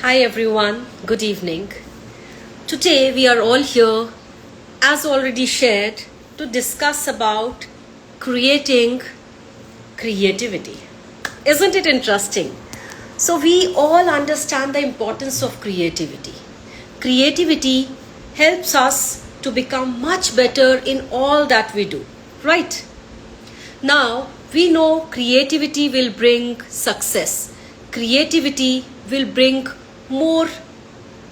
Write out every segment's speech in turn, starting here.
Hi everyone, good evening. Today we are all here, as already shared, to discuss about creating creativity. Isn't it interesting? So we all understand the importance of creativity. Creativity helps us to become much better in all that we do, right? Now, we know creativity will bring success. Creativity will bring more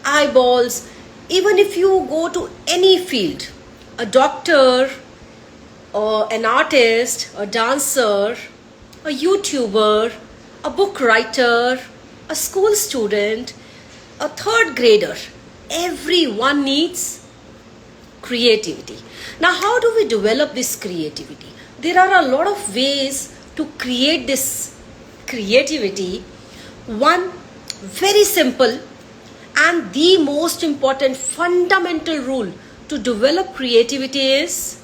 eyeballs. Even if you go to any field, a doctor, or an artist, a dancer, a YouTuber, a book writer, a school student, a third grader, everyone needs creativity. Now, how do we develop this creativity? There are a lot of ways to create this creativity. One very simple and the most important fundamental rule to develop creativity is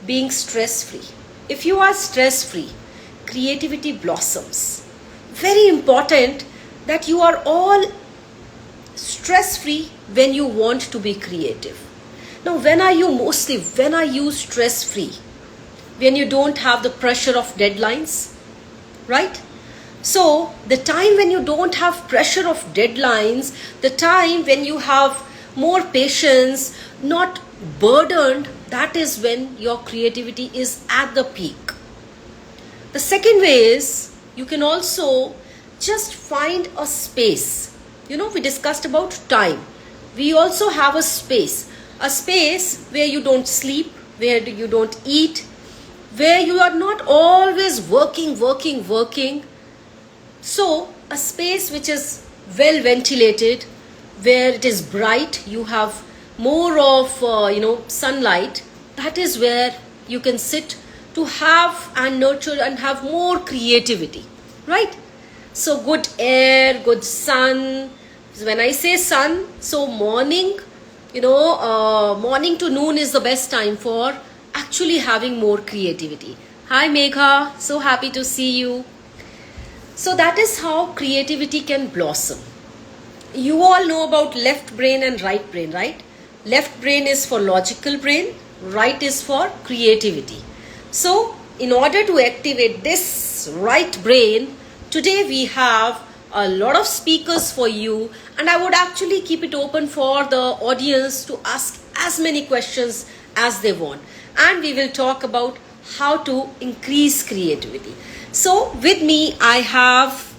being stress free. If you are stress free, creativity blossoms. Very important that you are all stress free when you want to be creative. Now, when are you stress free? When you don't have the pressure of deadlines, right? So the time when you don't have pressure of deadlines, the time when you have more patience, not burdened, that is when your creativity is at the peak. The second way is you can also just find a space. We discussed about time. We also have a space where you don't sleep, where you don't eat, where you are not always working. So a space which is well ventilated, where it is bright, you have more of sunlight. That is where you can sit to have and nurture and have more creativity, right? So good air, good sun. When I say sun, so morning, morning to noon is the best time for actually having more creativity. Hi Megha, so happy to see you. So that is how creativity can blossom. You all know about left brain and right brain, right? Left brain is for logical brain, right is for creativity. So in order to activate this right brain, today we have a lot of speakers for you, and I would actually keep it open for the audience to ask as many questions as they want. And we will talk about how to increase creativity. So with me, I have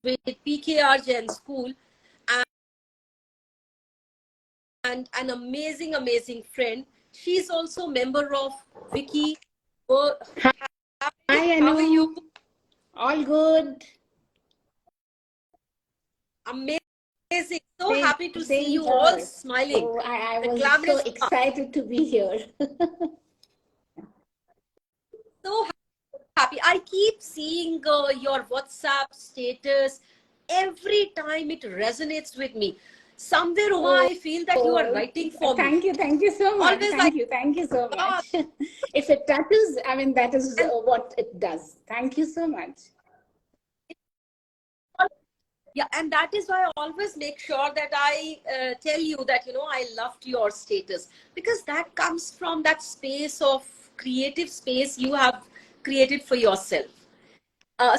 with PKR Gen School and an amazing friend. She's also member of Wicci. Oh, Hi, how are you? Anu. All good. Amazing. So Same, happy to see same you all here. smiling. So I The was so glamorous smile. excited to be here. So happy. I keep seeing your WhatsApp status. Every time it resonates with me. Somewhere, Uma, Oh, I feel that you are writing for me. thank you so much. Always I Thank you so love. much. If it touches, I mean, that is And what it does. Thank you so much. yeah, and that is why I always make sure that I tell you that, I loved your status, because that comes from that space of creative space you have created for yourself.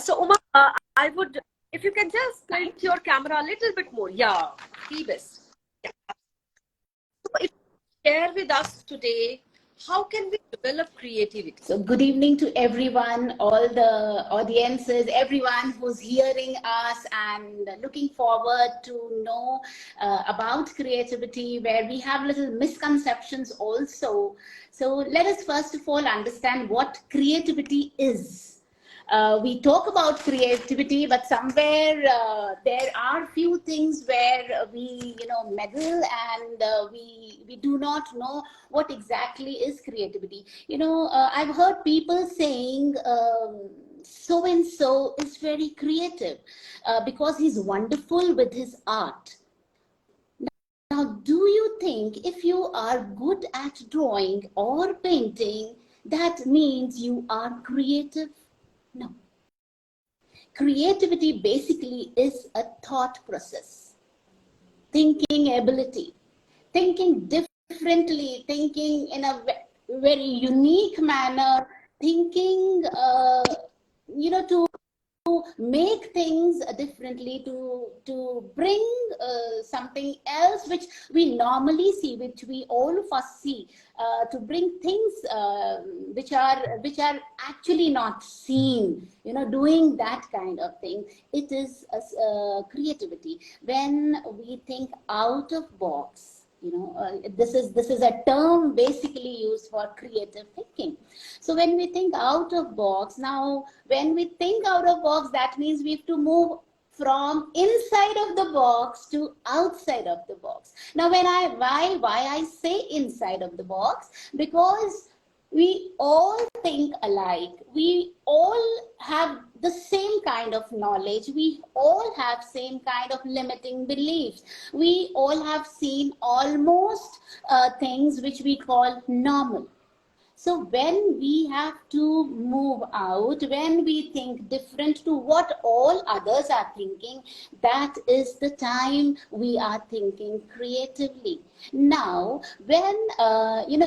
So, Uma, I would, if you can just tilt your camera a little bit more. Yeah, the best. Yeah. So, if you share with us today, how can we develop creativity? So, good evening to everyone, all the audiences, everyone who's hearing us and looking forward to know about creativity, where we have little misconceptions also. So, let us first of all understand what creativity is. We talk about creativity, but somewhere there are few things where we, meddle, and we do not know what exactly is creativity. I've heard people saying so and so is very creative because he's wonderful with his art. Now, do you think if you are good at drawing or painting, that means you are creative? No. creativity basically is a thought process, thinking ability, thinking differently, thinking in a very unique manner, thinking, to make things differently, to bring something else which we normally see, which we all of us see, to bring things which are actually not seen, doing that kind of thing. It is creativity. When we think out of box, this is a term basically used for creative thinking. So when we think out of box, now when we think out of box, that means we have to move from inside of the box to outside of the box. Now why I say inside of the box, because we all think alike, we all have the same kind of knowledge, we all have same kind of limiting beliefs, we all have seen almost things which we call normal. So when we have to move out, when we think different to what all others are thinking, that is the time we are thinking creatively. Now, when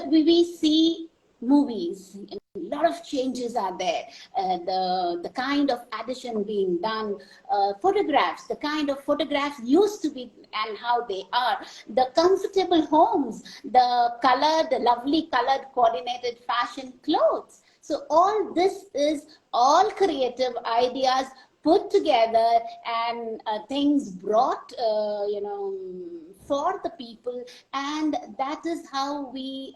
we see movies, a lot of changes are there. The kind of addition being done, photographs, the kind of photographs used to be and how they are, the comfortable homes, the lovely colored coordinated fashion clothes. So all this is all creative ideas put together, and things brought, for the people, and that is how we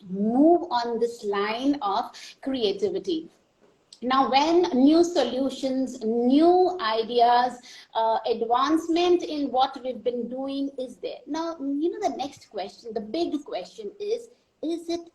move on this line of creativity. Now, when new solutions, new ideas, advancement in what we've been doing is there. Now, the next question, the big question is it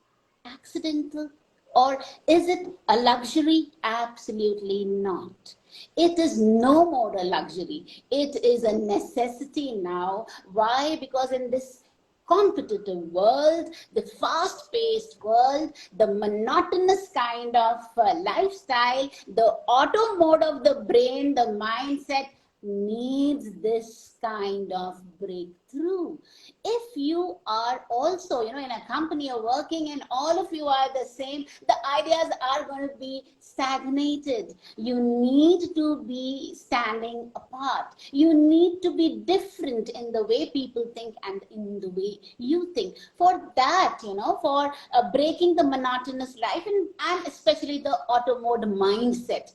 accidental or is it a luxury? Absolutely not. It is no more a luxury. It is a necessity now. Why? Because in this competitive world, the fast-paced world, the monotonous kind of lifestyle, the auto mode of the brain, the mindset needs this kind of breakthrough. If you are also, in a company you're working and all of you are the same, the ideas are going to be stagnated. You need to be standing apart. You need to be different in the way people think and in the way you think. For that, for breaking the monotonous life and especially the auto mode mindset.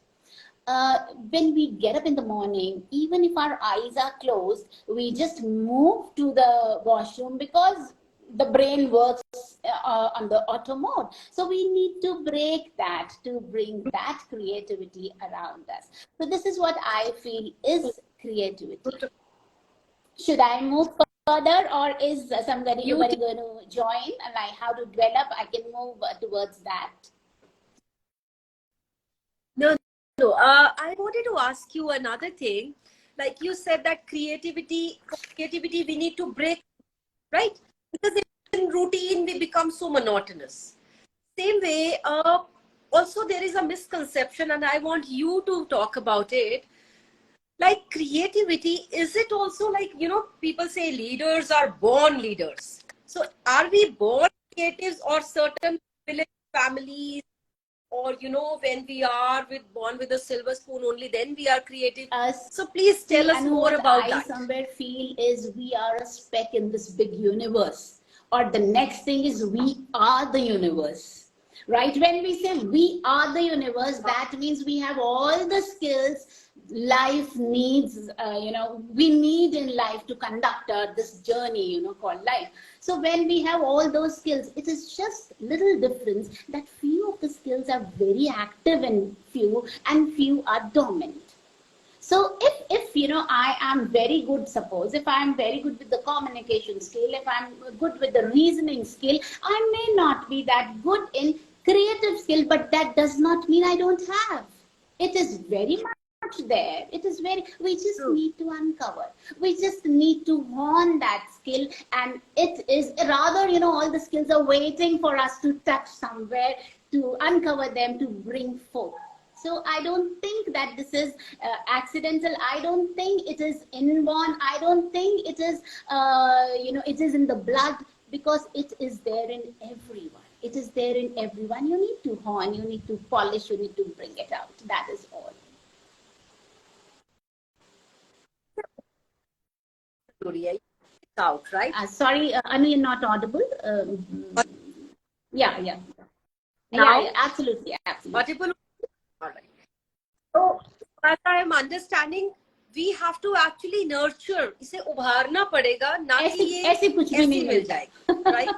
When we get up in the morning, even if our eyes are closed, we just move to the washroom because the brain works on the auto mode. So we need to break that to bring that creativity around us. So this is what I feel is creativity. Should I move further, or is somebody going to join, like how to develop? I can move towards that. No, I wanted to ask you another thing. Like you said that creativity, we need to break, right? Because in routine, we become so monotonous. Same way, also there is a misconception, and I want you to talk about it. Like creativity, is it also like, people say leaders are born leaders. So are we born creatives, or certain village families, or when we are born with a silver spoon, only then we are creative? So please tell us more about that. I somewhere feel is we are a speck in this big universe, or the next thing is we are the universe, right? When we say we are the universe, that means we have all the skills life needs, we need in life to conduct this journey, called life. So when we have all those skills, it is just little difference that few of the skills are very active and few are dormant. So if I am very good, suppose if I am very good with the communication skill, if I'm good with the reasoning skill, I may not be that good in creative skill, but that does not mean I don't have. It is very much there. It is we just need to uncover. We just need to hone that skill, and it is rather, all the skills are waiting for us to touch somewhere, to uncover them, to bring forth. So I don't think that this is accidental. I don't think it is inborn. I don't think it is, it is in the blood, because it is there in everyone. It is there in everyone. You need to hone, you need to polish, you need to bring it out. That is all. It's out, right? Sorry, Anu, you're not audible. Yeah, yeah. Yeah, Now, yeah, absolutely, absolutely. audible. All right. So, as I am understanding, we have to actually nurture. इसे उभारना पड़ेगा, ना कि ऐसे ये ऐसे कुछ भी ऐसे नहीं मिल मिलता, जाएगा, right?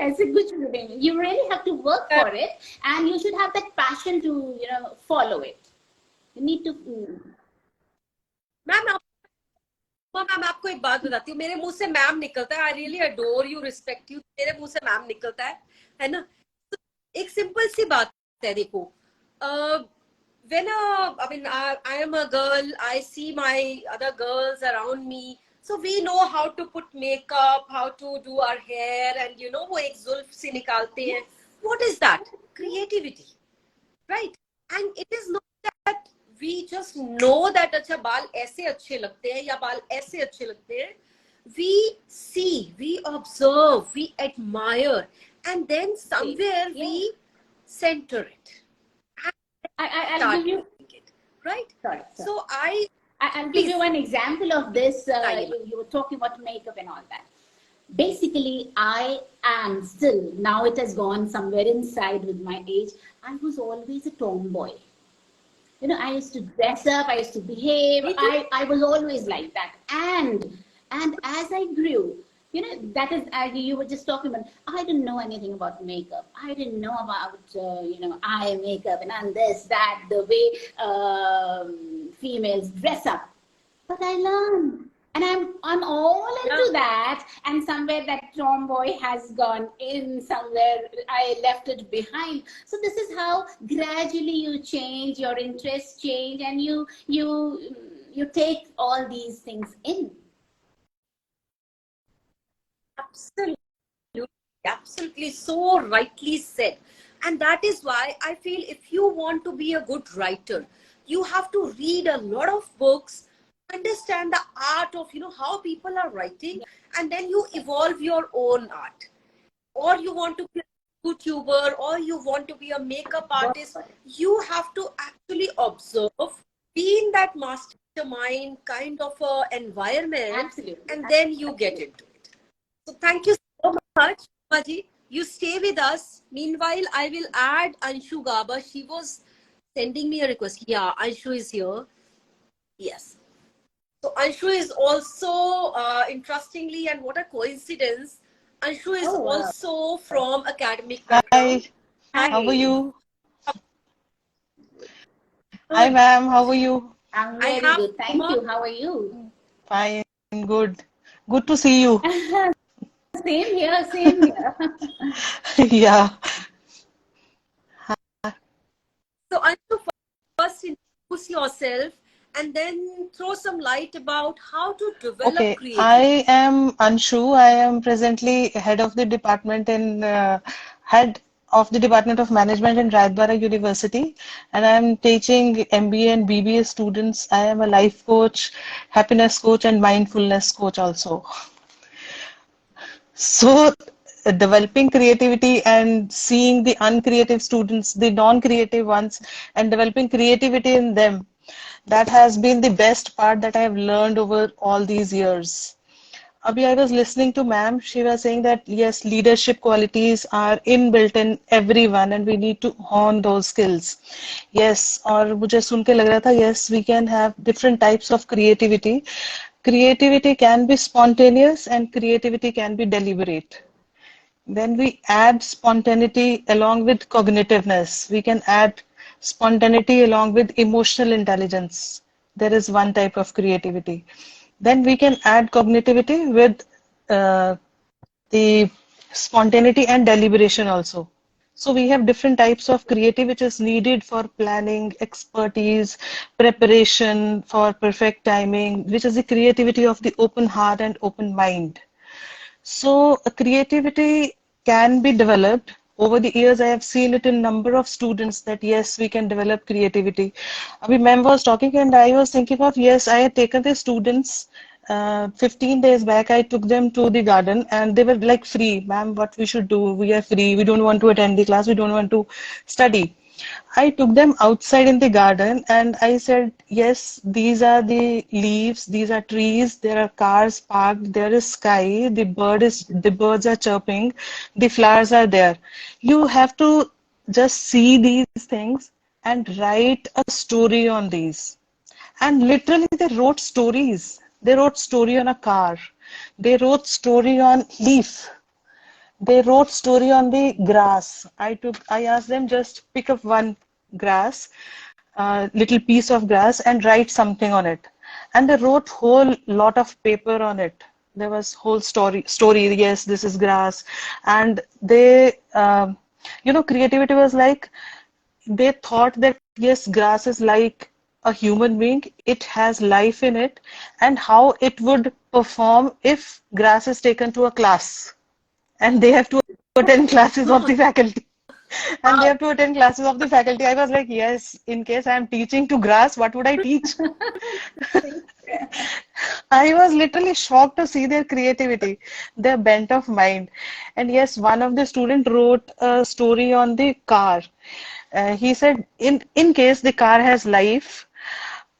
ऐसे कुछ भी नहीं. You really have to work for it, and you should have that passion to, follow it. You need to. Ma'am ma'am आपको एक बात बताती हूँ, मेरे मुंह से मैम निकलता है. I really adore you, respect you, मेरे मुंह से मैम निकलता है ना. तो एक सिंपल सी बात है, देखो, when I mean I am a girl, I see my other girls around me, so we know how to put makeup, how to do our hair, and वो एक जुल्फ से निकालते हैं. What is that? Creativity, right? And it is not that we just know that अच्छा बाल ऐसे अच्छे लगते हैं या बाल ऐसे अच्छे लगते हैं. We see, we observe, we admire, and then somewhere we center it. I'll give you. It, right? Sorry. So I'll give you one example of this. You were talking about makeup and all that. Basically, I am still, now it has gone somewhere inside with my age, I was always a tomboy. I used to dress up, I used to behave, I was always like that. And as I grew, that is, as you were just talking about, I didn't know anything about makeup. I didn't know about, eye makeup and this, that, the way females dress up. But I learned. And I'm all into that. And somewhere that tomboy has gone in, somewhere I left it behind. So this is how gradually you change, your interests change, and you take all these things in. Absolutely, so rightly said. And that is why I feel if you want to be a good writer, you have to read a lot of books, understand the art of how people are writing, and then you evolve your own art. Or you want to be a YouTuber, or you want to be a makeup artist, you have to actually observe, be in that mastermind kind of environment. Absolutely. And then you get into it. So thank you so much, Maji. You stay with us. Meanwhile, I will add Anshu Gaba. She was sending me a request. Yeah, Anshu is here. Yes. So Anshu is also, interestingly, and what a coincidence, Anshu is also from academic background. Hi, how are you? Good. Hi, ma'am, how are you? I'm very good. Thank you. How are you? Fine, good. Good to see you. Same here, same here. Yeah. So Anshu, first introduce yourself and then throw some light about how to develop Okay, creativity. I am Anshu. I am presently head of the department of Management in Raitbara University, and I am teaching MBA and BBA students. I am a life coach, happiness coach, and mindfulness coach also. So, developing creativity and seeing the uncreative students, the non-creative ones, and developing creativity in them, that has been the best part that I have learned over all these years. Abhi, I was listening to ma'am. She was saying that yes, leadership qualities are inbuilt in everyone, and we need to hone those skills. Yes, और मुझे सुन के लग रहा था, yes, we can have different types of creativity. Creativity can be spontaneous and creativity can be deliberate. Then we add spontaneity along with cognitiveness. We can add spontaneity along with emotional intelligence. There is one type of creativity. Then we can add cognitivity with the spontaneity and deliberation also. So we have different types of creativity which is needed for planning, expertise, preparation for perfect timing, which is the creativity of the open heart and open mind. So creativity can be developed over the years, I have seen it in number of students that yes, we can develop creativity. I ma'am was talking and I was thinking of, yes, I had taken the students 15 days back. I took them to the garden and they were like free. Ma'am, what we should do? We are free. We don't want to attend the class. We don't want to study. I took them outside in the garden and I said, yes, these are the leaves, these are trees, there are cars parked, there is sky, the birds are chirping, the flowers are there. You have to just see these things and write a story on these. And literally they wrote stories. They wrote story on a car. They wrote story on leaf. They wrote story on the grass. I asked them just pick up one grass, little piece of grass and write something on it. And they wrote whole lot of paper on it. There was whole story. Yes, this is grass. And they, creativity was like, they thought that yes, grass is like a human being. It has life in it and how it would perform if grass is taken to a class and they have to attend classes of the faculty. And they have to attend classes of the faculty. I was like, yes, in case I am teaching to grass, what would I teach? I was literally shocked to see their creativity, their bent of mind. And yes, one of the students wrote a story on the car. He said, in case the car has life,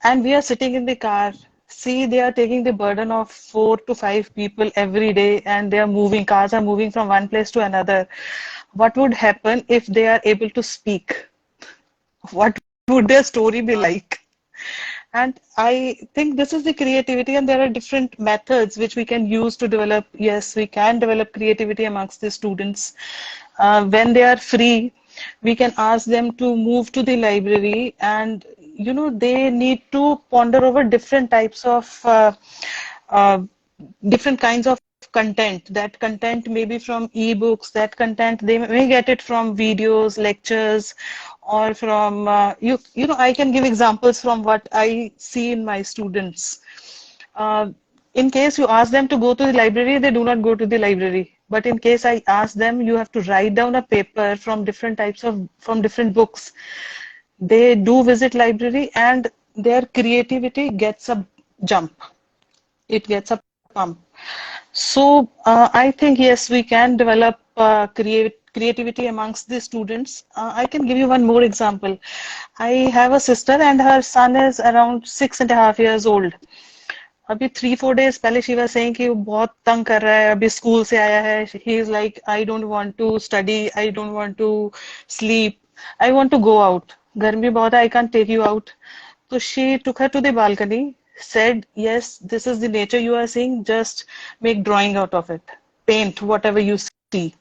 and we are sitting in the car. See, they are taking the burden of 4 to 5 people every day, and they are moving. Cars are moving from one place to another. What would happen if they are able to speak? What would their story be like? And I think this is the creativity, and there are different methods which we can use to develop. Yes, we can develop creativity amongst the students. When they are free, we can ask them to move to the library, and they need to ponder over different types of uh, different kinds of content. That content may be from ebooks, that content they may get it from videos, lectures, or from I can give examples from what I see in my students. In case you ask them to go to the library, they do not go to the library. But in case I ask them, you have to write down a paper from from different books. They do visit library and their creativity gets a jump. It gets a pump. So I think yes, we can develop creativity amongst the students. I can give you one more example. I have a sister and her son is around 6.5 years old. अभी 3-4 days पहले she was saying कि वो बहुत तंग कर रहा है, अभी स्कूल से आया है. He is like, I don't want to study, I don't want to sleep, I want to go out. गर्मी बहुत है, I can't take you out. So she took her to the balcony, said, yes, this is the nature you are seeing, just make drawing out of it. Paint whatever you see.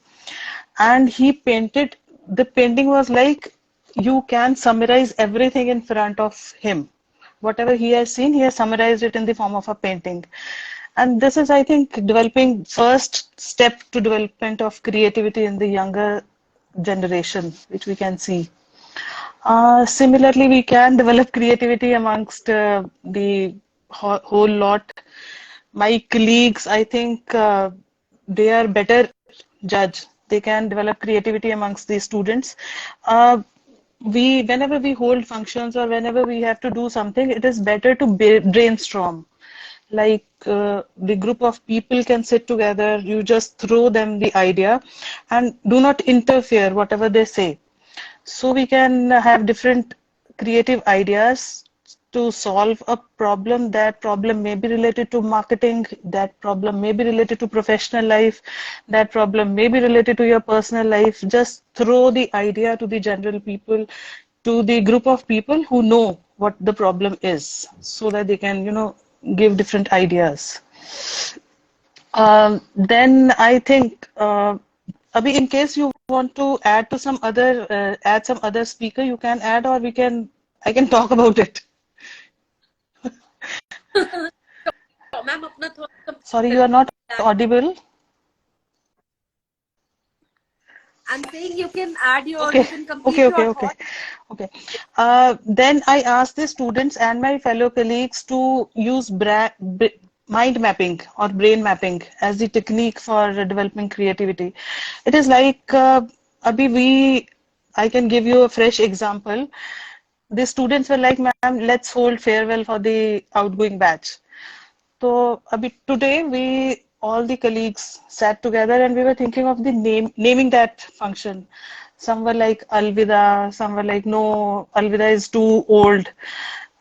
And he painted, the painting was like, you can summarize everything in front of him. Whatever he has seen, he has summarized it in the form of a painting. And this is, I think, developing first step to development of creativity in the younger generation, which we can see. Similarly, we can develop creativity amongst the whole lot. My colleagues, I think they are better judge. They can develop creativity amongst the students. Whenever we hold functions or whenever we have to do something, it is better to brainstorm. Like the group of people can sit together, you just throw them the idea and do not interfere whatever they say. So we can have different creative ideas to solve a problem. That problem may be related to marketing, that problem may be related to professional life, that problem may be related to your personal life. Just throw the idea to the general people, to the group of people who know what the problem is, so that they can, give different ideas. Then I think, Abhi, in case you want to add to add some other speaker, you can add, or I can talk about it. Ma'am, अपना थोड़ा Sorry, you are not audible. I'm saying you can add you Okay, can complete your thought. okay. Then I asked the students and my fellow colleagues to use mind mapping or brain mapping as the technique for developing creativity. It is like I can give you a fresh example. The students were like, ma'am, let's hold farewell for the outgoing batch. So, today we all the colleagues sat together and we were thinking of the naming that function. Some were like Alvida, some were like, no, Alvida is too old.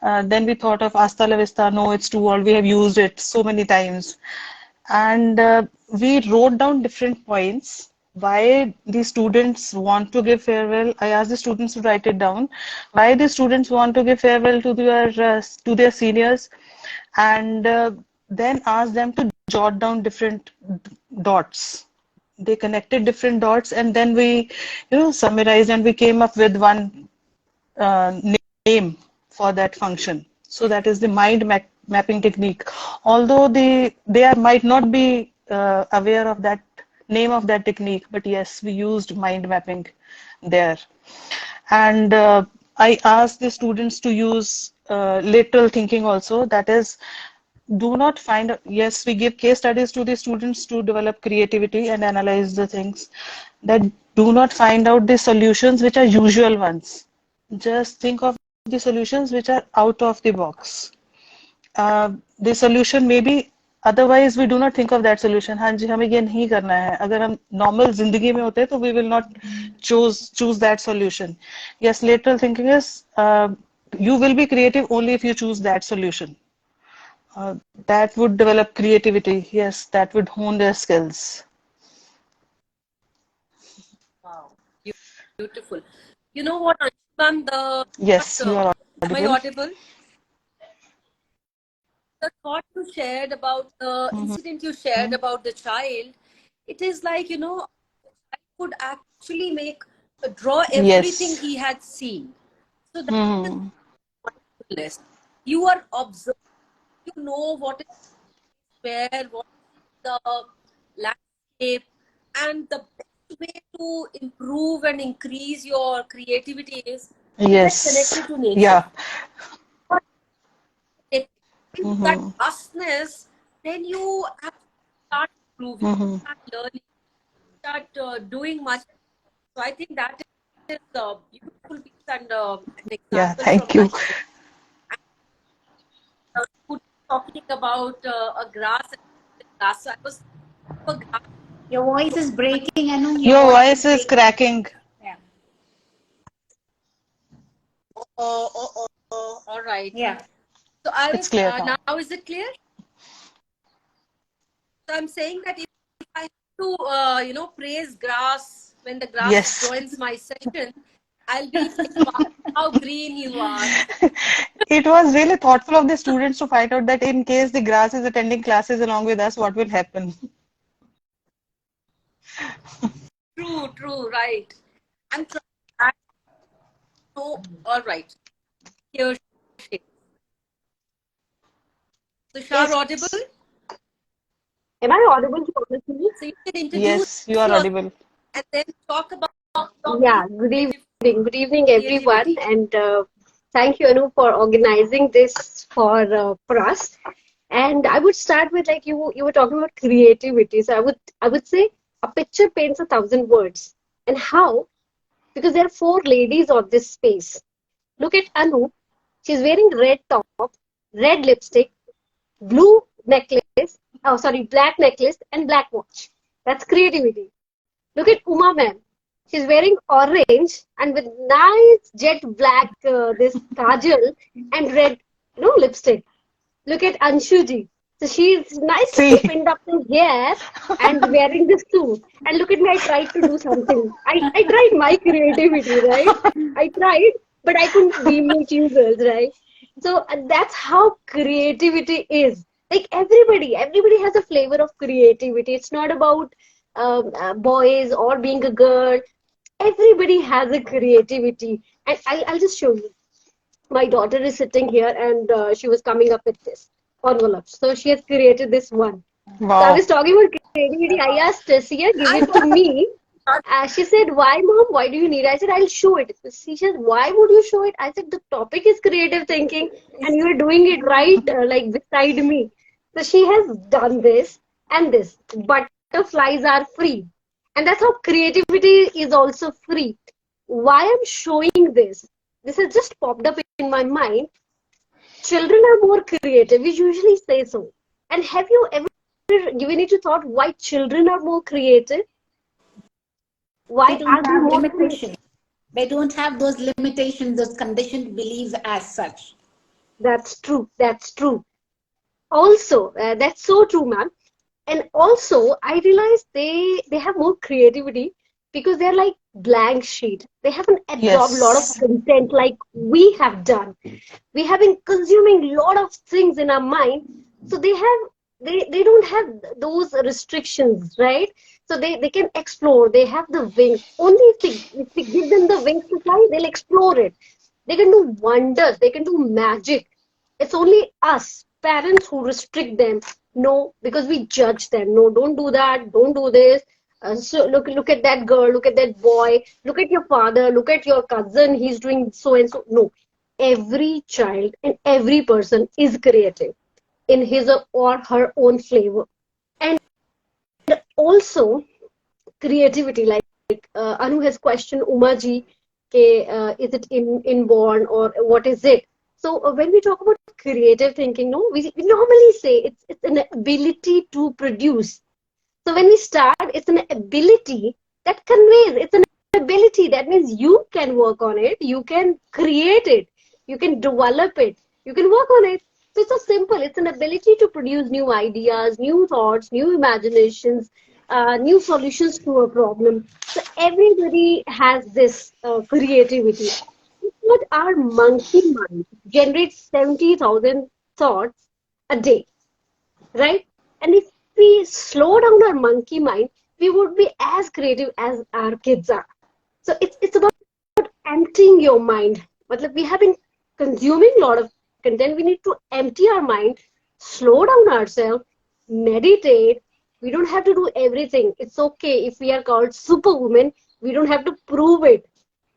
Then we thought of Hasta la Vista, no, it's too old. We have used it so many times. And we wrote down different points why the students want to give farewell. I asked the students to write it down. Why the students want to give farewell to their seniors, and then asked them to jot down different dots. They connected different dots, and then we, summarized, and we came up with one uh, name for that function. So that is the mapping technique. Although might not be aware of that name of that technique, but yes, we used mind mapping there. And I asked the students to use lateral thinking also. That is, do not find, yes, we give case studies to the students to develop creativity and analyze the things, that do not find out the solutions which are usual ones. Just think of the solutions which are out of the box. The solution may be, otherwise we do not think of that solution. हाँ जी, हमें ये नहीं करना है. अगर हम normal जिंदगी में होते तो we will not choose that solution. Yes, lateral thinking is you will be creative only if you choose that solution. That would develop creativity. Yes, that would hone their skills. Wow, beautiful. You know what, Anshuman, Yes, you are am I audible. audible? The thought you shared about the incident you shared about the child, it is like, I could actually draw everything Yes. he had seen. So that is Hmm. mindfulness. You are observing, you know what is where, what is the landscape, and the best way to improve and increase your creativity is to get Yes. connected to nature. Yeah. But if that Hmm. vastness, then you have to start improving, Hmm. start learning, start doing much. So I think that is a beautiful piece and an Yeah. example from Thank you. life. Talking about a grass and grass. So I was a grass. Your voice is breaking, Anu. Your Your voice is voice is breaking. cracking. Yeah. All right. Yeah. So I It's was clear now. now is it clear? So I'm saying that if I have to praise grass when the grass Yes. joins my session, I'll be saying, wow, how green you are. It was really thoughtful of the students to find out that in case the grass is attending classes along with us, what will happen? True, right. I'm trying to know. All right. Here she is. So Shah Yes. audible? Am I audible to all of you? So you can introduce Yes, you are yourself audible. and then talk about Yeah, good evening. Good evening, everyone. creativity. And thank you, Anu, for organizing this for us. And I would start with like you were talking about creativity. So I would say a picture paints 1,000 words. And how? Because there are four ladies on this space. Look at Anu. She's wearing red top, red lipstick, blue necklace, oh sorry, black necklace and black watch. That's creativity. Look at Uma ma'am. She's wearing orange and with nice jet black this kajal and red lipstick. Look at Anshuji. So she's nicely See, pinned up in hair and wearing this suit. And look at me, I tried to do something. I tried my creativity, right? I tried, but I couldn't be meet you girls, right? So that's how creativity is. Like everybody has a flavor of creativity. It's not about boys or being a girl. Everybody has a creativity. And I'll just show you. My daughter is sitting here and she was coming up with this envelope. So she has created this one. So I wow. was talking about creativity. I asked Sia, give I it to me. She said, why, mom? Why do you need it? I said, I'll show it. She said, why would you show it? I said, the topic is creative thinking and you are doing it right, like beside me. So she has done this and this. Butterflies are free. And that's how creativity is also free. Why I'm showing this has just popped up in my mind. Children are more creative. We usually say so. And have you ever given it a thought why children are more creative? They Why don't are they have more creative? limitations. They don't have those limitations, those conditioned beliefs as such. That's true. That's true. Also, that's so true, ma'am. And also, I realized they have more creativity because they're like blank sheet. They haven't absorbed a lot of Yes. content like we have done. We have been consuming a lot of things in our mind, so they don't have those restrictions, right? So they can explore. They have the wings. Only if we give them the wings to fly, they'll explore it. They can do wonders. They can do magic. It's only us, parents, who restrict them. No, because we judge them. No, don't do that. Don't do this. So look at that girl. Look at that boy. Look at your father. Look at your cousin. He's doing so and so. No, every child and every person is creative in his or her own flavor. And also creativity, like Anu has questioned Umaji, is it inborn or what is it? So when we talk about creative thinking, no, we normally say it's an ability to produce. So when we start, it's an ability that conveys. It's an ability. That means you can work on it. You can create it. You can develop it. You can work on it. So it's so simple. It's an ability to produce new ideas, new thoughts, new imaginations, new solutions to a problem. So everybody has this creativity. But our monkey mind generates 70,000 thoughts a day, right? And if we slow down our monkey mind, we would be as creative as our kids are. So it's about emptying your mind. But we have been consuming a lot of content. We need to empty our mind, slow down ourselves, meditate. We don't have to do everything. It's okay if we are called superwoman. We don't have to prove it.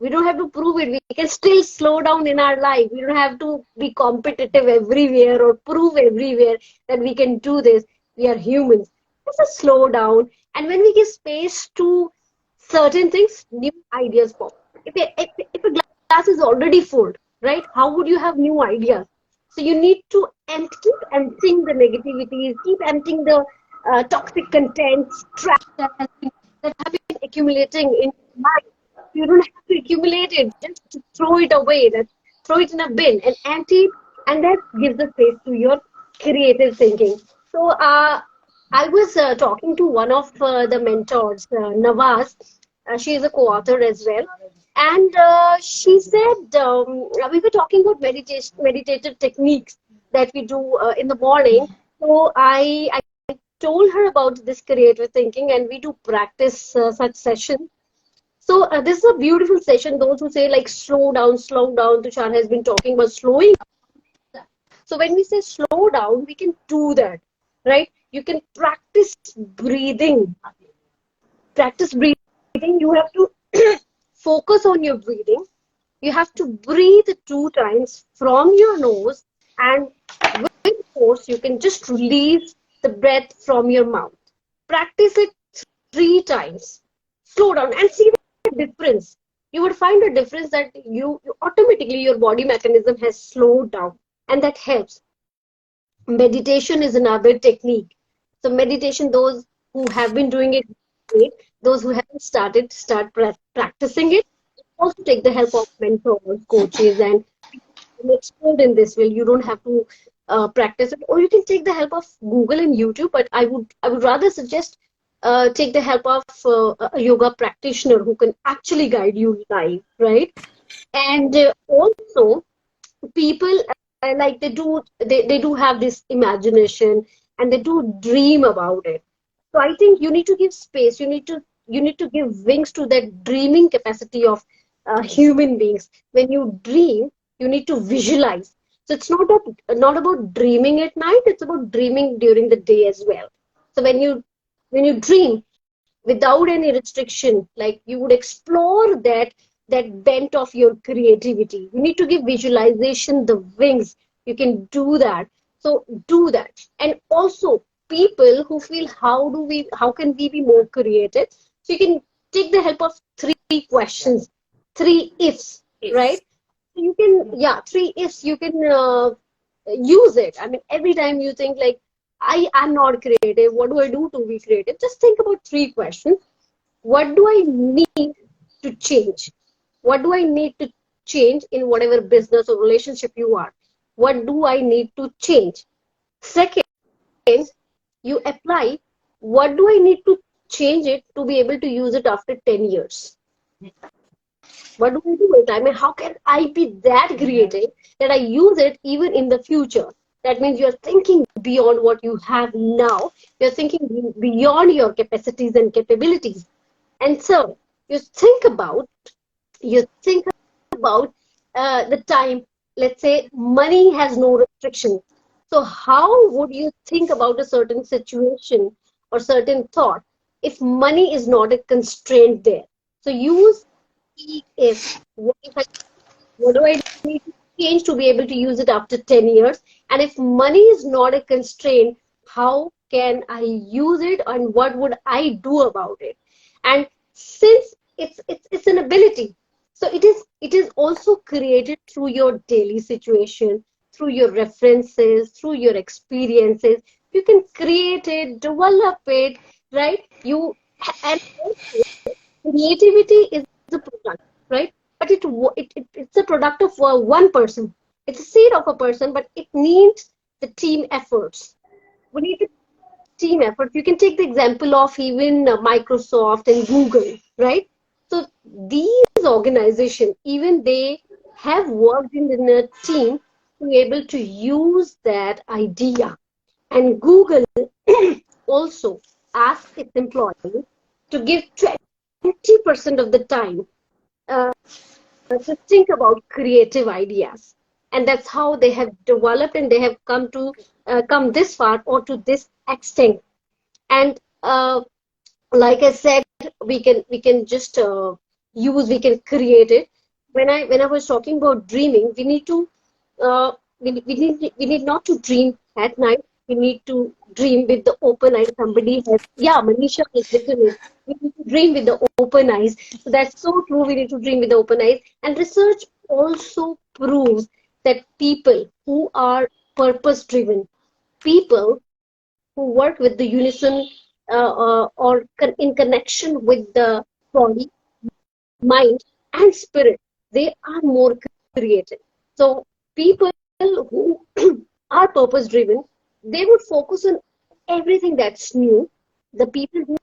We don't have to prove it. We can still slow down in our life. We don't have to be competitive everywhere or prove everywhere that we can do this. We are humans. Let's just slow down. And when we give space to certain things, new ideas pop. If a glass is already full, right? How would you have new ideas? So you need to keep emptying the negativities, keep emptying the toxic contents, trash that have been accumulating in your mind. You don't have to accumulate it; just throw it away. Throw it in a bin and empty it, and that gives the space to your creative thinking. So I was talking to one of the mentors, Nawaz. She is a co-author as well. And she said, we were talking about meditative techniques that we do in the morning. So I told her about this creative thinking, and we do practice such sessions. So this is a beautiful session. Those who say like slow down. Tushar has been talking about slowing. So when we say slow down, we can do that, right? You can practice breathing. Practice breathing. You have to focus on your breathing. You have to breathe 2 times from your nose, and with force, you can just release the breath from your mouth. Practice it 3 times. Slow down and see the difference. You would find a difference that you automatically your body mechanism has slowed down, and that helps. Meditation is another technique. So meditation, those who have been doing it, great. Those who haven't started, start practicing it. Also take the help of mentors, coaches, and an expert in this will. You don't have to practice it, or you can take the help of Google and YouTube. But I would rather suggest take the help of a yoga practitioner who can actually guide you live, right? And also people like they do have this imagination, and they do dream about it. So I think you need to give space. You need to give wings to that dreaming capacity of human beings. When you dream, you need to visualize. So it's not about dreaming at night. It's about dreaming during the day as well. So when you dream without any restriction, like you would explore that bent of your creativity. You need to give visualization the wings. You can do that. So do that. And also people who feel how can we be more creative? So you can take the help of three questions, three ifs, If. right? So you can, yeah, three ifs, you can use it. I mean, every time you think like, I am not creative, what do I do to be creative? Just think about three questions. What do I need to change? What do I need to change in whatever business or relationship you are? What do I need to change? Second, you apply, what do I need to change it to be able to use it after 10 years? What do I do with it? I mean, how can I be that creative that I use it even in the future? That means you're thinking beyond what you have now. You're thinking beyond your capacities and capabilities. And so you think about the time. Let's say money has no restriction. So how would you think about a certain situation or certain thought if money is not a constraint there? So use if what do I need to change to be able to use it after 10 years? And if money is not a constraint, how can I use it and what would I do about it? And since it's an ability, so it is also created through your daily situation, through your references, through your experiences. You can create it, develop it, right? You and creativity is a product, right? But it's a product of one person. It's a seed of a person, but it needs the team efforts. We need the team efforts. You can take the example of even Microsoft and Google, right? So these organizations, even they have worked in a team to be able to use that idea. And Google also asks its employees to give 20% of the time uh, to think about creative ideas, and that's how they have developed and they have come this far or to this extent. And like I said, we can just we can create it. When I was talking about dreaming, we need to we need not to dream at night. We need to dream with the open eyes. Somebody has, yeah, Manisha has written it. We need to dream with the open eyes. So that's so true. We need to dream with the open eyes. And research also proves that people who are purpose driven, people who work with the unison in connection with the body, mind, and spirit, they are more creative. So people who are purpose driven, they would focus on everything that's new. The people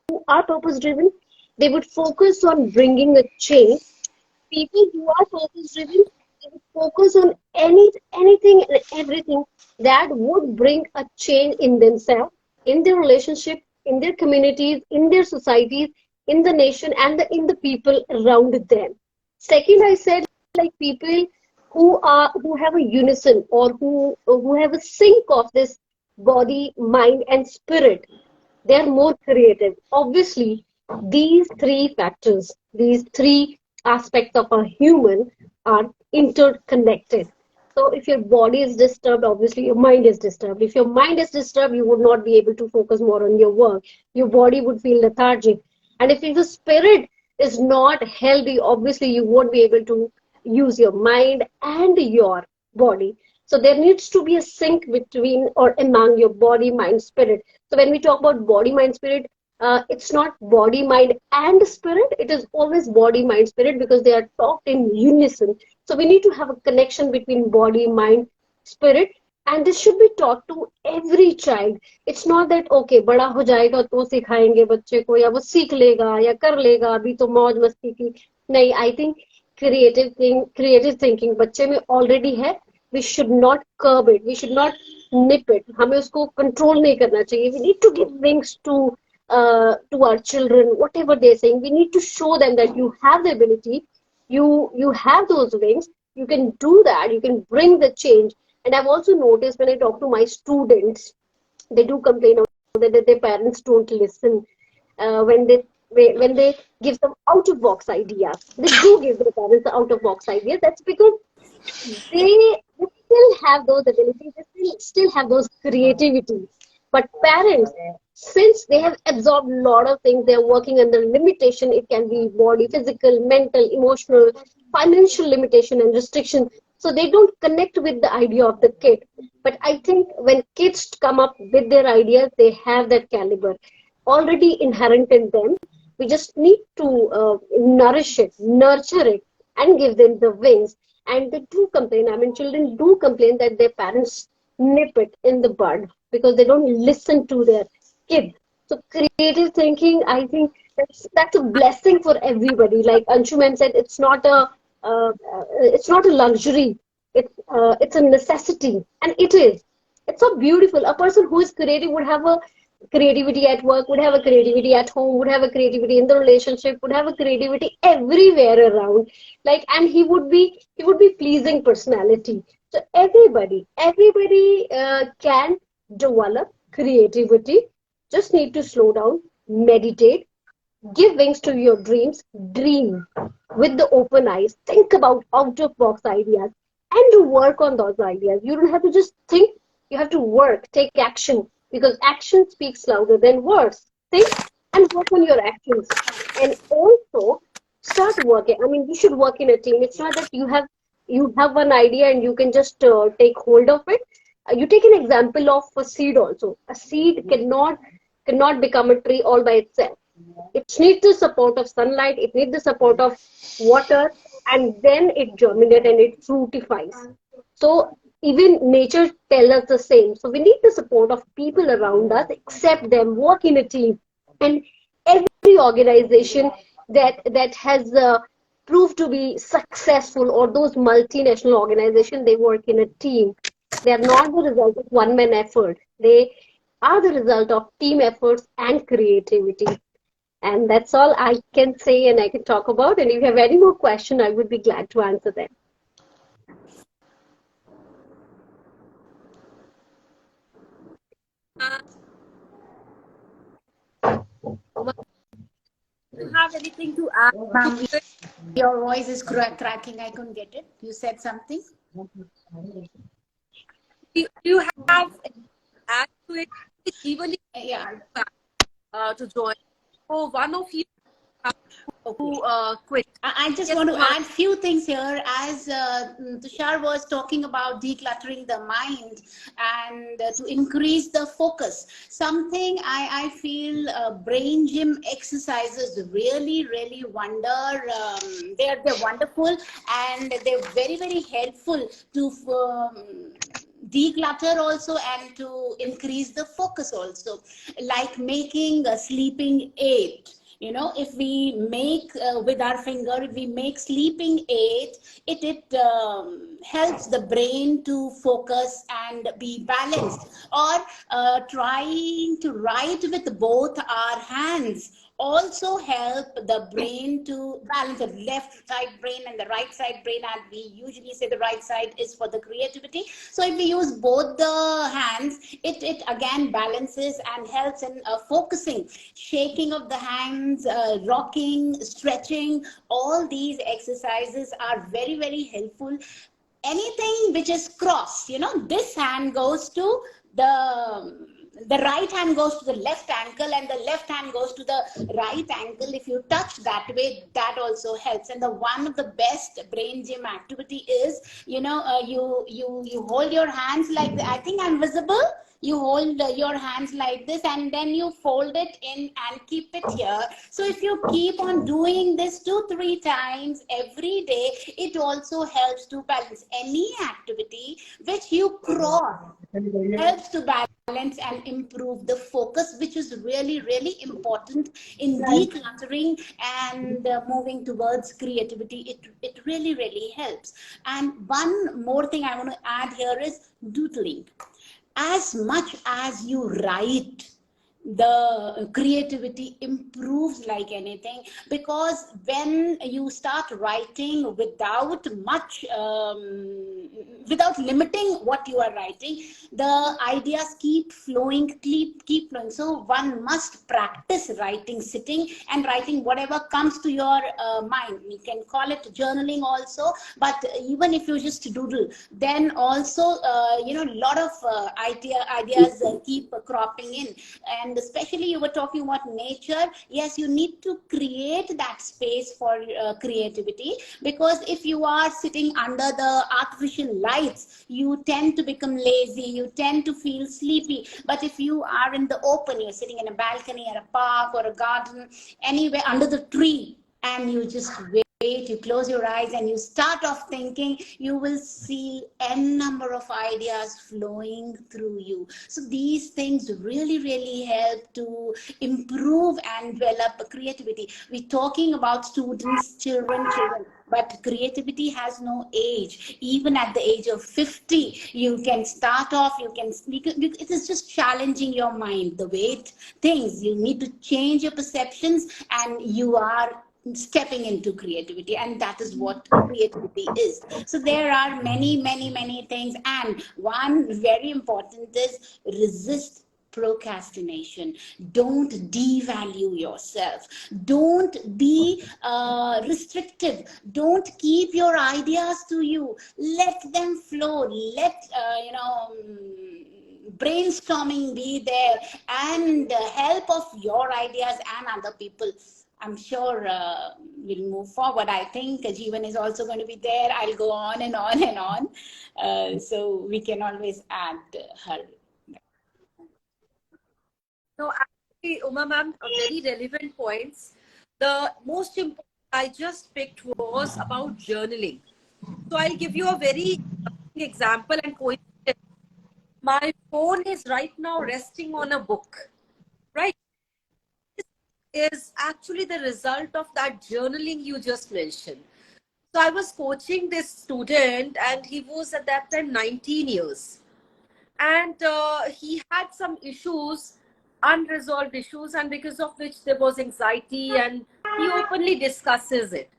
who are purpose driven, they would focus on bringing a change. People who are purpose driven, they would focus on anything and everything that would bring a change in themselves, in their relationship, in their communities, in their societies, in the nation, and in the people around them. Second, I said, like, people who have a unison or who have a sync of this body, mind, and spirit, they are more creative. Obviously, these three factors, these three aspects of a human are interconnected. So if your body is disturbed, obviously your mind is disturbed. If your mind is disturbed, you would not be able to focus more on your work. Your body would feel lethargic. And if the spirit is not healthy, obviously you won't be able to use your mind and your body. So there needs to be a sync between or among your body, mind, spirit. So when we talk about body, mind, spirit, it's not body, mind, and spirit. It is always body, mind, spirit because they are talked in unison. So we need to have a connection between body, mind, spirit, and this should be taught to every child. It's not that okay, बड़ा हो जाएगा तो सिखाएंगे बच्चे को या वो सीख लेगा या कर लेगा अभी तो मौज मस्ती की नहीं. I think creative thinking बच्चे में already है. We should not curb it. We should not nip it. हमें उसको control नहीं करना चाहिए. We need to give wings to our children, whatever they're saying. We need to show them that you have the ability, you have those wings, you can do that, you can bring the change. And I've also noticed when I talk to my students, they do complain that their parents don't listen when they give them out of box ideas. They do give their parents out of box ideas. That's because they still have those abilities, they still have those creativity. But parents since they have absorbed a lot of things, they're working under limitation. It can be body, physical, mental, emotional, financial limitation and restriction. So they don't connect with the idea of the kid. But I think when kids come up with their ideas, they have that caliber already inherent in them. We just need to nourish it, nurture it, and give them the wings. And they do complain. I mean, children do complain that their parents nip it in the bud because they don't listen to their kid. So creative thinking, I think that's a blessing for everybody. Like Anshu ma'am said, it's not a luxury. It's a necessity, and it is. It's so beautiful. A person who is creative would have a creativity at work, would have a creativity at home, would have a creativity in the relationship, would have a creativity everywhere around. Like, and he would be pleasing personality. So everybody can develop creativity. Just need to slow down, meditate, give wings to your dreams, dream with the open eyes, think about out of box ideas, and to work on those ideas. You don't have to just think, you have to work, take action, because action speaks louder than words. Think and work on your actions. And also start working. I mean, you should work in a team. It's not that you have one idea and you can just take hold of it. You take an example of a seed also. A seed cannot become a tree all by itself. It needs the support of sunlight, it needs the support of water, and then it germinates and it fructifies. So even nature tells us the same. So we need the support of people around us, accept them, work in a team. And every organization that has proved to be successful, or those multinational organizations, they work in a team. They are not the result of one man effort. They are the result of team efforts and creativity. And that's all I can say and I can talk about. And if you have any more questions, I would be glad to answer them. Do you have anything to add to Ma'am, it? your voice is cracking. I couldn't get it. You said something? Do you have anything to add to it? Even if Yeah. you to join. So one of you have Okay. to quit. I just Yes, want to Kumar. add few things here. As Tushar was talking about decluttering the mind and to increase the focus. Something I feel brain gym exercises really wonder. They're wonderful, and they're very helpful to declutter also, and to increase the focus also, like making a sleeping aid. You know, if we make with our finger, if we make sleeping aid, it helps the brain to focus and be balanced. Or trying to write with both our hands also help the brain to balance, the left side brain and the right side brain. And we usually say the right side is for the creativity. So if we use both the hands, it again balances and helps in focusing. Shaking of the hands, rocking, stretching, all these exercises are very helpful. Anything which is cross, you know, this hand goes to the right hand goes to the left ankle, and the left hand goes to the right ankle. If you touch that way, that also helps. And the one of the best brain gym activity is, you know, you hold your hands like that. I think I'm visible. You hold your hands like this, and then you fold it in and keep it here. So if you keep on doing this 2-3 times every day, it also helps to balance. Any activity which you cross helps to balance and improve the focus, which is really important in decluttering and moving towards creativity. It really helps. And one more thing I want to add here is doodling. As much as you write, the creativity improves like anything, because when you start writing without much without limiting what you are writing, the ideas keep flowing, keep flowing. So one must practice writing, sitting and writing whatever comes to your mind. You can call it journaling also, but even if you just doodle, then also you know, a lot of ideas keep cropping in. And And especially you were talking about nature. Yes, you need to create that space for creativity, because if you are sitting under the artificial lights, you tend to become lazy, you tend to feel sleepy. But if you are in the open, you're sitting in a balcony or a park or a garden, anywhere under the tree, and you just wait, you close your eyes and you start off thinking, you will see n number of ideas flowing through you. So these things really, really help to improve and develop creativity. We're talking about students, children, but creativity has no age. Even at the age of 50, you can start off, you can speak. It is just challenging your mind, the way things, you need to change your perceptions, and you are stepping into creativity, and that is what creativity is. So there are many things, and one very important is resist procrastination. Don't devalue yourself, don't be restrictive, don't keep your ideas to you, let them flow, let brainstorming be there, and help of your ideas and other people. I'm sure we'll move forward. I think Jeevan is also going to be there. I'll go on and on and on. So we can always add her. No, actually, Uma ma'am, very relevant points. The most important I just picked was about journaling. So I'll give you a very example and coincidence. My phone is right now resting on a book, right? This is actually the result of that journaling you just mentioned. So I was coaching this student, and he was at that time 19 years. And he had some issues, unresolved issues, and because of which there was anxiety, and he openly discusses it.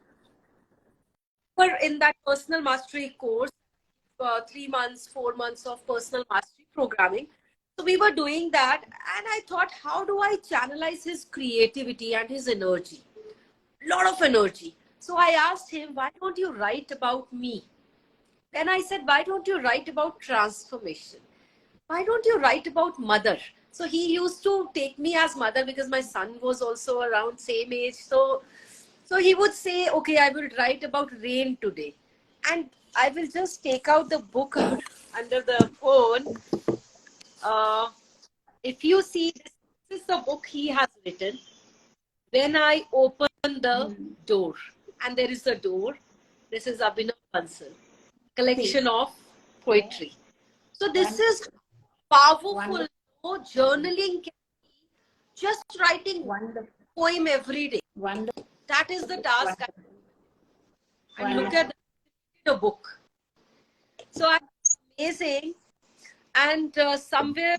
But in that personal mastery course, 3 months, 4 months of personal mastery programming, so we were doing that, and I thought, how do I channelize his creativity and his energy? Lot of energy. So I asked him, why don't you write about me? Then I said, why don't you write about transformation? Why don't you write about mother? So he used to take me as mother because my son was also around same age. So he would say, okay, I will write about rain today. And I will just take out the book under the phone. If you see, this is the book he has written. When I open the door, and there is a door, this is Abhinav Bansal, collection of poetry. So this is powerful. Wonderful. Journaling can be just writing Wonderful. poem every day. Wonderful. That is the task. Wonderful. And look at the book. So amazing. And somewhere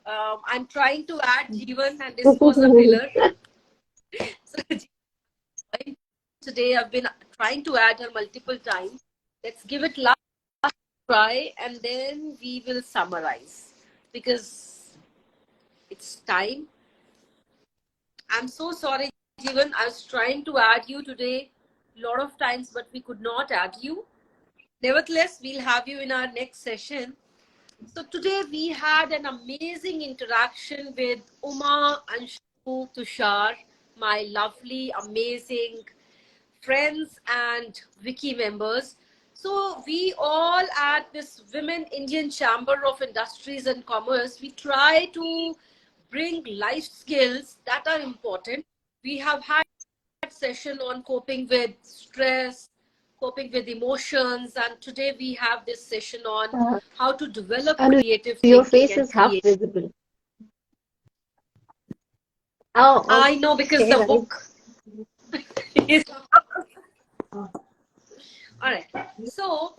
I'm trying to add Jeevan, and this was a pillar. So today I've been trying to add her multiple times. Let's give it last try, and then we will summarize, because it's time. I'm so sorry, Jeevan. I was trying to add you today a lot of times, but we could not add you. Nevertheless, we'll have you in our next session. So today we had an amazing interaction with Uma, Anshu, Tushar, my lovely, amazing friends and Wicci members. So we all at this Women Indian Chamber of Industries and Commerce, we try to bring life skills that are important. We have had a session on coping with stress, coping with emotions, and today we have this session on how to develop Anu, creative your thinking face and is half create. visible. Oh, I know, because okay, the right. book is... All right. So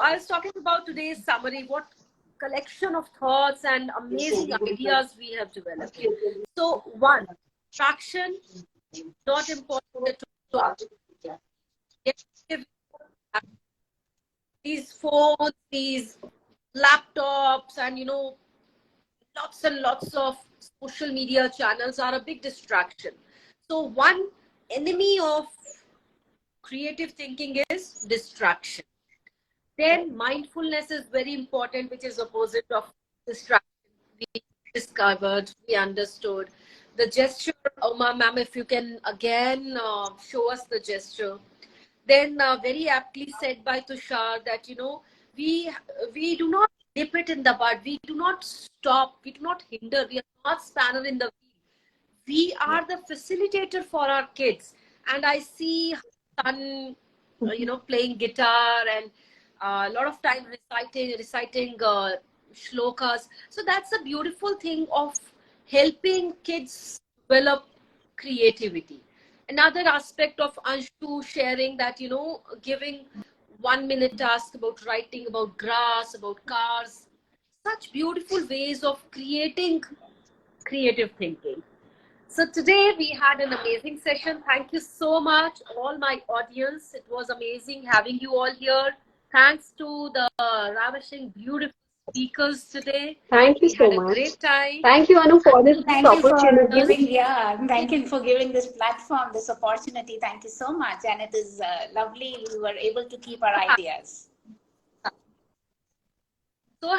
I was talking about today's summary, what collection of thoughts and amazing ideas we have developed. So one, traction, not important at all. These phones, these laptops, and lots and lots of social media channels are a big distraction. So one enemy of creative thinking is distraction. Then mindfulness is very important, which is opposite of distraction. We discovered, we understood. The gesture, ma'am, if you can again show us the gesture. Then very aptly said by Tushar that, we we do not nip it in the bud. We do not stop. We do not hinder. We are not spanner in the wheel. We are the facilitator for our kids. And I see son, playing guitar and a lot of time reciting shlokas. So that's a beautiful thing of helping kids develop creativity. Another aspect of Anshu sharing that, giving 1 minute task about writing, about grass, about cars, such beautiful ways of creating creative thinking. So today we had an amazing session. Thank you so much, all my audience. It was amazing having you all here. Thanks to the ravishing, beautiful speakers today. Thank you We so had a much. great time. Thank you, Anu, for this Thank you for opportunity. giving, thank you for giving this platform, this opportunity. Thank you so much. And it is lovely we were able to keep our ideas. So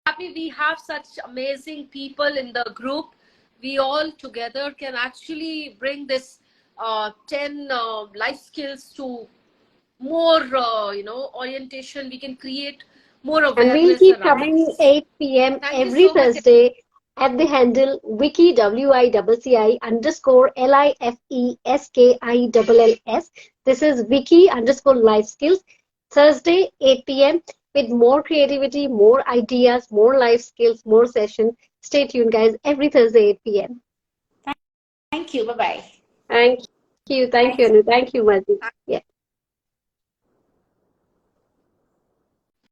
happy we have such amazing people in the group. We all together can actually bring this 10 life skills to more, orientation. We can create more And we'll awareness keep around coming this. 8 p.m. Thank you every so much. Thursday at the handle Wicci WICCI underscore LIFESKILLS. This is Wiki underscore life skills. Thursday, 8 p.m. with more creativity, more ideas, more life skills, more sessions. Stay tuned, guys, every Thursday, 8 p.m. Thank you. Bye-bye. Thank you. Thank you, Thanks. Anu. Thank you, Mazzy. Yeah.